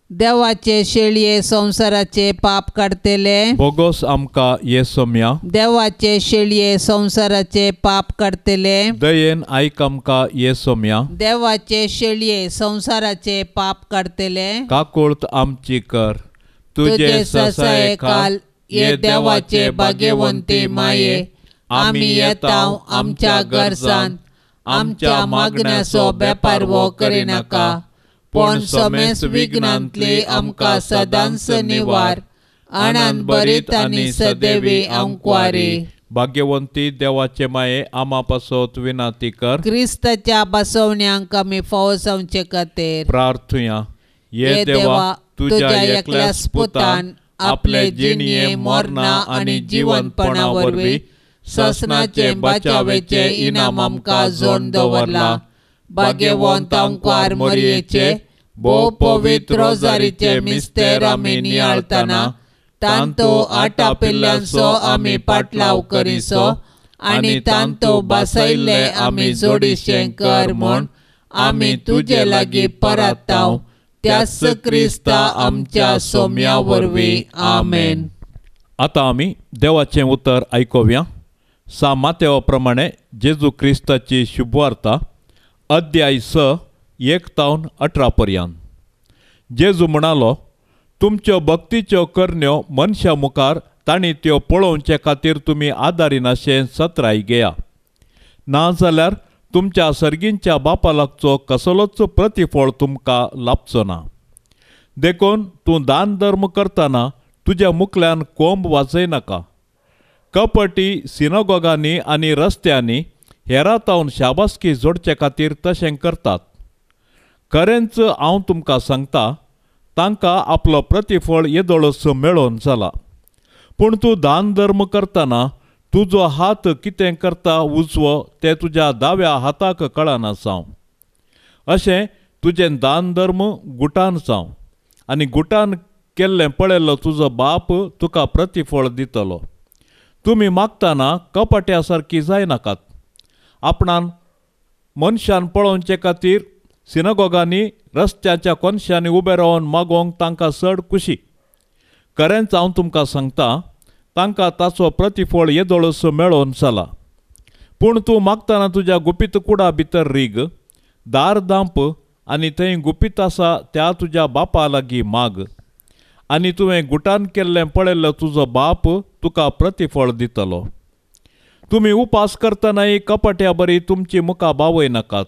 देवाचे शेळये संसाराचे पाप काढतेले. भोगोस आमका येसोम्या, देवाचे शेळये संसाराचे पाप काढतेले. दयेन आयक आमका येसोम्या, देवाचे शेळये संसाराचे पाप काढतेले. काकुळत आमची कर. तुझे ससाये काल ये देवाचे भाग्यवंती माये, आम्ही येताव आमच्या गरजान, आमच्या मागण्याचो बेपार वो करिनाका, पण समेस विघ्नांतली आमकां सदांच निवार, आनंद बरीत आनी सदैवी अंकवारी. भाग्यवंती देवाचे माये, आमा पासत विनाती कर. क्रिस्ताच्या बसवण्यांक आमी फावो जावचे खातीर प्रार्थुया. ये देवा, तुझ्या एकल्याच पुतान आपले जिणये मोरणा आनी जीवनपणा वरवीं ससनाचे बचावेचे इनाम आमकां जोड दवरला. भाग्यवंत अंकवार मोरयेचे भोव पवित्र रोजारीचे मिस्तेर आमी नियाळतना तांतो 8 पिल्ल्यांचो आमी पाटलाव करिसो, आनी तांतो बसयल्ले आमी जोडिशे कर म्हूण आमी तुजे लागीं परताव. त्याच क्रिस्ता आमच्या सोम्या वरवीं. आमेन. आता आमी देवाचें उतर आयकुया. सा मातेवा प्रमाणे जेजू क्रिस्ताची शुभवार्ता, अध्याय 6 1-18 पर्यंत. जेजू म्हणालो, तुमच्यो भक्तीच्यो करण्यो मनशा मुखार तांणी त्यो पळोवचे खातीर तुमी आदारिनाशें सत्राय घेया. नाजाल्यार तुमच्या सर्गींच्या बापा लागचो कसलोच प्रतिफळ तुमकां लाभचो ना. देखून तूं दान धर्म करतना तुज्या मुखल्यान कोंब वाजयनाका, कपटी सिनगोगांनी आनी रस्त्यांनी हेरातावन शाबासकी जोडचे खातीर तशें करतात. खरेंच हांव तुमकां सांगता, तांकां आपलो प्रतिफळ येदोळस मेळोवन जाला. पूण तूं दान धर्म करतना तुजो हात कितें करता उजवो तें तुज्या दाव्या हाताक कळना जावं. अशें तुजें दान धर्म गुटान जावं, आनी गुटान केल्लें पळयल्लो तुजो बाप तुका प्रतिफळ दितलो. तुमी मागतना कपट्या सारकी जायनाकात. आपणान मनशान पळोवचे खातीर सिनगोगांनी रस्त्याच्या कोनशांनी उबे रावन मागोवंक तांकां चड खुशी. खरेंच हांव तुमकां सांगता, तांकां ताचो प्रतिफळ येदोळस मेळोवन जाला. पूण तूं मागतना तुज्या गुपीत कुडा भितर रीग, दार धांप आनी थंय गुपीत आसा त्या तुज्या बापा लागीं माग. आनी तुवें गुटान केल्लें पळयल्लो तुजो बाप तुका प्रतिफळ दितलो. तुमी उपास करतनाय कपट्या बरी तुमची मुखां बावयनाकात.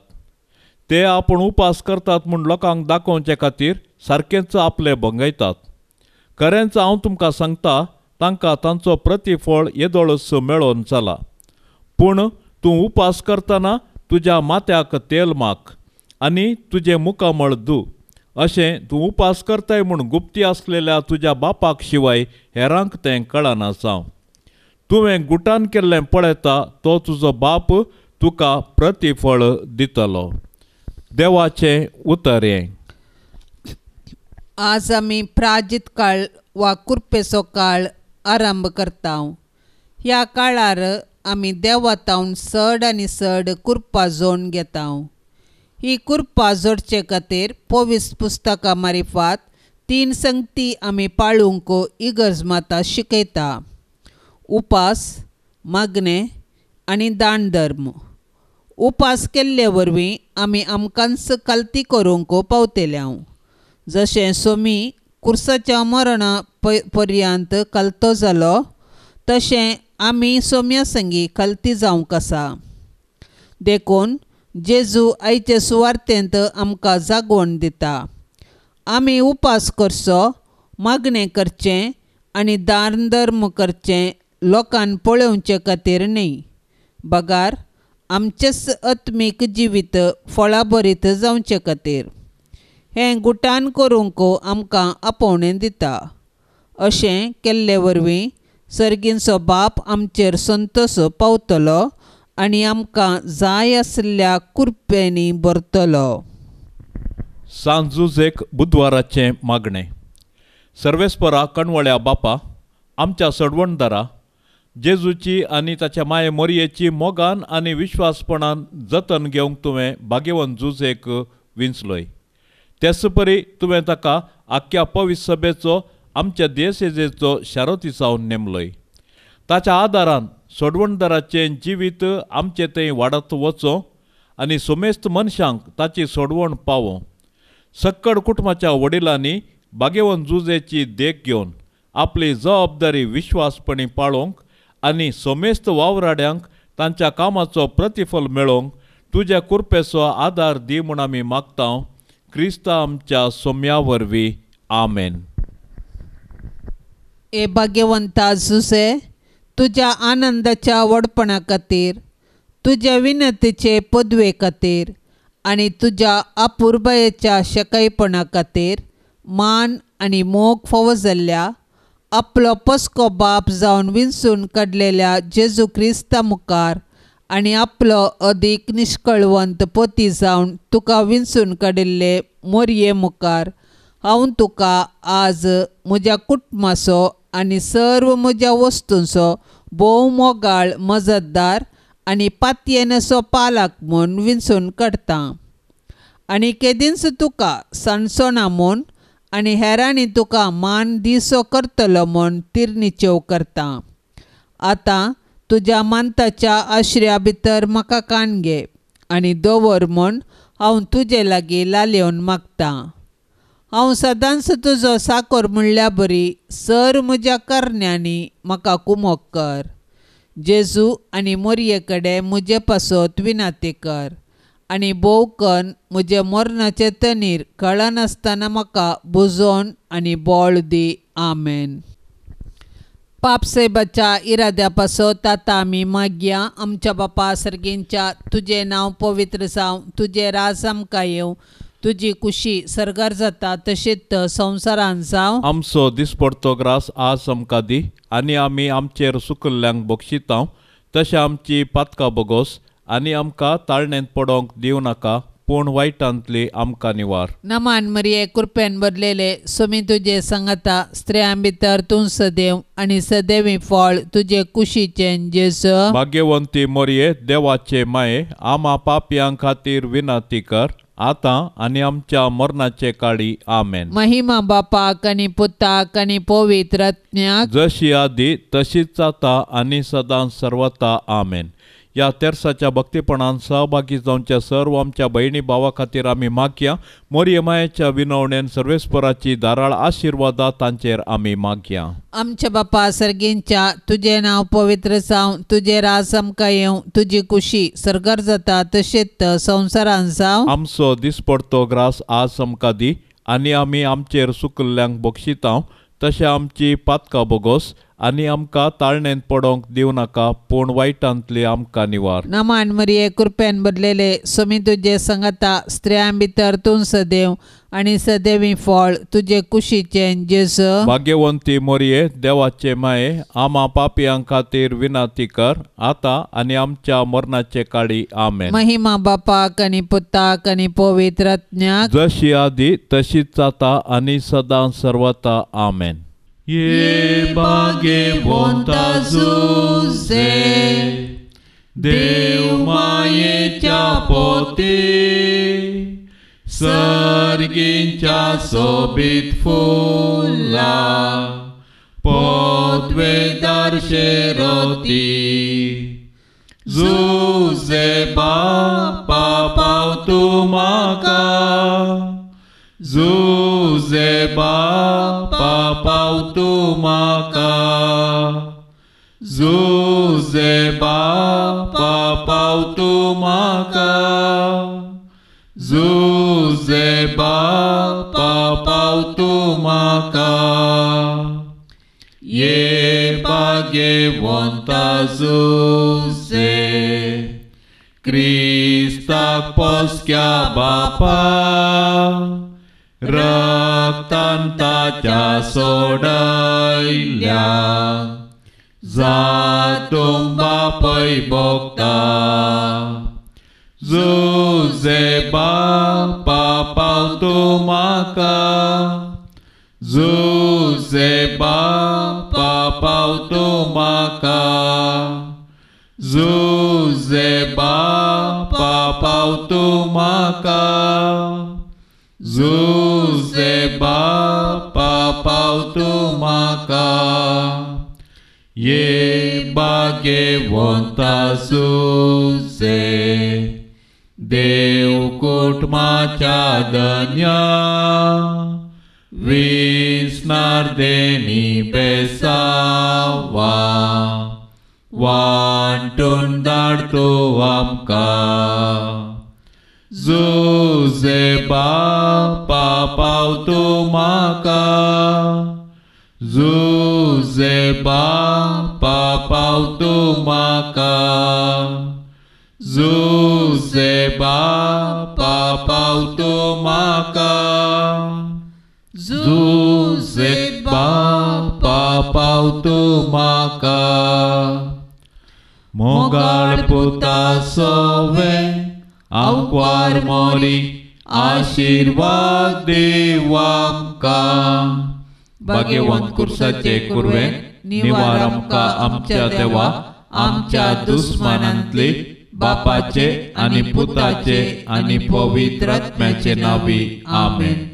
ते आपूण उपास करतात म्हूण लोकांक दाखोवचे खातीर सारकेंच आपले भंगयतात. खरेंच हांव तुमकां सांगता, तांकां तांचो प्रतिफळ येदोळस मेळोवन जाला. पूण तूं उपास करतना तुज्या माथ्याक तेल माक आनी तुजें मुखामळ धू. अशें तूं उपास करताय म्हूण गुप्ती आसलेल्या तुज्या बापाक शिवाय हेरांक तें कळना जावं. तुवें गुटान केल्लें पळयता तो तुजो बाप तुका प्रतिफळ दितलो. देवाचें उतर हें. आज आमी प्राजीत काळ वा कुरपेचो काळ आरंभ करता. ह्या काळार आमी देवातावन चड आनी चड कुरपा जोडून घेता. ही कुरपा जोडचे खातीर पवित्र पुस्तका मारिफात 3 संगती आमी पाळूंक इगर्ज माता शिकयता. उपास, मागणें आनी दान धर्म. उपास केल्ले वरवीं आमी आमकांच कालती करूंक पावतल्या. जशें सोमी कुर्साच्या मरणा पर्यंत कालतो जालो, तशें आमी सोम्या संगी कालती जावंक आसा. देखून जेजू आयचे सुवार्थेंत आमकां जागवण दिता. आमी उपास करचो, मागणें करचें आनी दान धर्म करचें लोकांन पळोवचे खातीर न्ही, बगार आमचेच आत्मीक जिवीत फळां भरीत जावचे खातीर. हें गुटान करूंक आमकां आपोवणें दिता. अशें केल्ले वरवीं सर्गींचो बाप आमचेर संतोश पावतलो आनी आमकां जाय आसल्या कुरपेनी भरतलो. सांजुजेक बुधवाराचें मागणें. सर्वेस्परा कणवळ्या बापा, आमच्या सडवणदारा जेजूची आनी ताच्या माये मोरयेची मोगान आनी विश्वासपणान जतन घेवंक तुवें भाग्यवन जुजेक विंचलोय. तेच परी तुवें ताका आख्या पवित्र सभेचो आमच्या दियेसेजेचो शारोती जावन नेमलोय. ताच्या आदारान सोडवणदाराचें जिवीत आमचे थंय वाडत वचो आनी सोमेस्त मनशांक ताची सोडवण पावो. सक्कड कुटुंबाच्या वडिलांनी भाग्यवन जुजेची देख घेवन आपली जबाबदारी विश्वासपणी पाळोवंक आनी सोमेस्त वावराड्यांक तांच्या कामाचो प्रतिफल मेळोवंक तुज्या कुरपेचो आदार दी म्हूण आमी मागता. क्रिस्ता आमच्या सोम्या वरवीं. आमेन. ए भाग्यवंता जुसे, तुज्या आनंदाच्या व्हडपणा खातीर, तुज्या विनतेचे पदवे खातीर आनी तुज्या अपुर्बायेच्या शेकायपणा खातीर मान आनी मोग फावो जाल्ल्या आपलो पस्को बाप जावन विंचून काडलेल्या जेजू क्रिस्ता मुखार आनी आपलो अदीक निश्कळवंत पती जावन तुका विंचून काडिल्ले मोरये मुखार हांव तुका आज म्हज्या कुटुंबाचो आनी सर्व म्हज्या वस्तूंचो भोव मोगाळ मजतदार आनी पातयेनसो पालक म्हूण विंचून काडटां. आनी केदींच तुका सणसणा म्हूण आनी हेरांनी तुका मान दिसो करतलो म्हूण तिरनिचेव करता. आतां तुज्या मानताच्या आश्र्या भितर म्हाका काणगे आनी दवर म्हूण हांव तुजे लागीं लालयेवन मागतां. हांव सदांच तुजो साकोर म्हणल्या बरी सर म्हज्या करण्यांनी म्हाका कुमोग कर. जेजू आनी मोरये कडेन म्हजे पासत विनाती कर आनी भोवकन म्हजे मरणाचे तनीर कळनासतना म्हाका बुजोवन आनी बोळ दी. आमेन. पाप से बचा इराद्यापासो ताता आमी मागया. आमच्या बापा सर्गींच्या तुझे नाव पवित्र जावं, तुझे राज आमकां येवं, तुजी कुशी सरकार जाता तशीच संवसारान जावं. आमचो दिसपडतो ग्रास आज आमकां दी, आनी आमी आमचेर सुकल्ल्यांक बक्षितांव, तशें आमची पातकां बोगोस, आनी आमकां ताळणेंत पडोंक दिवं नाका, पूण वायटांतली आमकां निवार. नमान मरिये कृपेन भरलेले, सोमी तुजे संगता, स्त्रियां भितर तूं सदैव, आनी सदैवी फळ तुजे कुशीचें जेजू. भाग्यवंती मोरये, देवाचे माये, आमा पापयां खातीर विनंती कर, आतां आनी आमच्या मरणाचे काळी. आमेन. महिमा बापाक आनी पुताक आनी पवित्र आत्म्याक, जशी आदी तशीच आता आनी सदां सर्वता. आमेन. या तेर्साच्या भक्तीपणान सहभागी जावच्या सर्व आमच्या बहिणी भावा खातीर आमी मागया. मोरये मायेच्या विनवणेन सर्वेस्पराची दाराळ आशिर्वादा तांचेर आमी मागया. आमच्या बापा सर्गींच्या तुझे नाव पवित्र जावं, तुझे राज आमकां येवं, तुजी कुशी सरकार जाता तशीच संवसारान जावं. आमचो दिसपडतो ग्रास आज आमकां दी, आनी आमी आमचेर सुकल्ल्यांक बक्षितांव, तशें आमची पातकां बोगोस, आनी आमकां ताळणेंत पडोंक दिवं नाका, पूण वायटांतली आमकां निवार. नमान मरिये कृपेन भरलेले, सोमी तुजे संगता, स्त्रियां भितर तूं सदैव, आनी सदैवी फळ तुजे कुशीचें जेजू. भाग्यवंती मोरये, देवाचे माये, आमा पापयां खातीर विनंती कर, आतां आनी आमच्या मरणाचे काळी. आमेन. महिमा बापाक आनी पुताक आनी पवित्र आत्म्याक, जशी आदी तशीच आता आनी सदां सर्वता. आमेन. ये भाग्यवंता जुझे, देव मायेच्या पोते, सर्गींच्या सोबीत फुला, पोदवेदार शेरोती, जुझे बापा पाव तूं म्हाका, जुझे बापा पाव तूं म्हाका, जुझे बापा पाव तूं म्हाका, जुझे बापा पाव तूं म्हाका. ये भाग्यवंता जुझे, क्रिस्ताक पोसक्या बापा, रक्तान ताच्या सोडयल्या, जातूं बापय भोगता, जुझे बापा पाव तूं म्हाका, जुझे बापा पाव तूं म्हाका, जुझे बापा पाव तूं म्हाका, जुझे बापा पाव तूं म्हाका. ये भाग्यवंता जुझे, देव कुटुंबाच्या धन्या, विस्नार देनी बेसावा, वांटून धाड तूं आमकां. जुझे बापा पाव तूं म्हाका, जुझे बापा पाव तूं म्हाका, जुझे बापा पाव तूं म्हाका, जुझे बापा पाव तूं म्हाका. मोगाळ पुता सोवे, आंकवार मोरी, आशीर्वाद देव आमकां. भाग्यवंत कुर्साचे कुरवे, निवार आमकां आमच्या देवा, आमच्या दुस्मानांतली, बापाचे आनी पुताचे आनी पवित्र आत्म्याचे नावी. आमेन.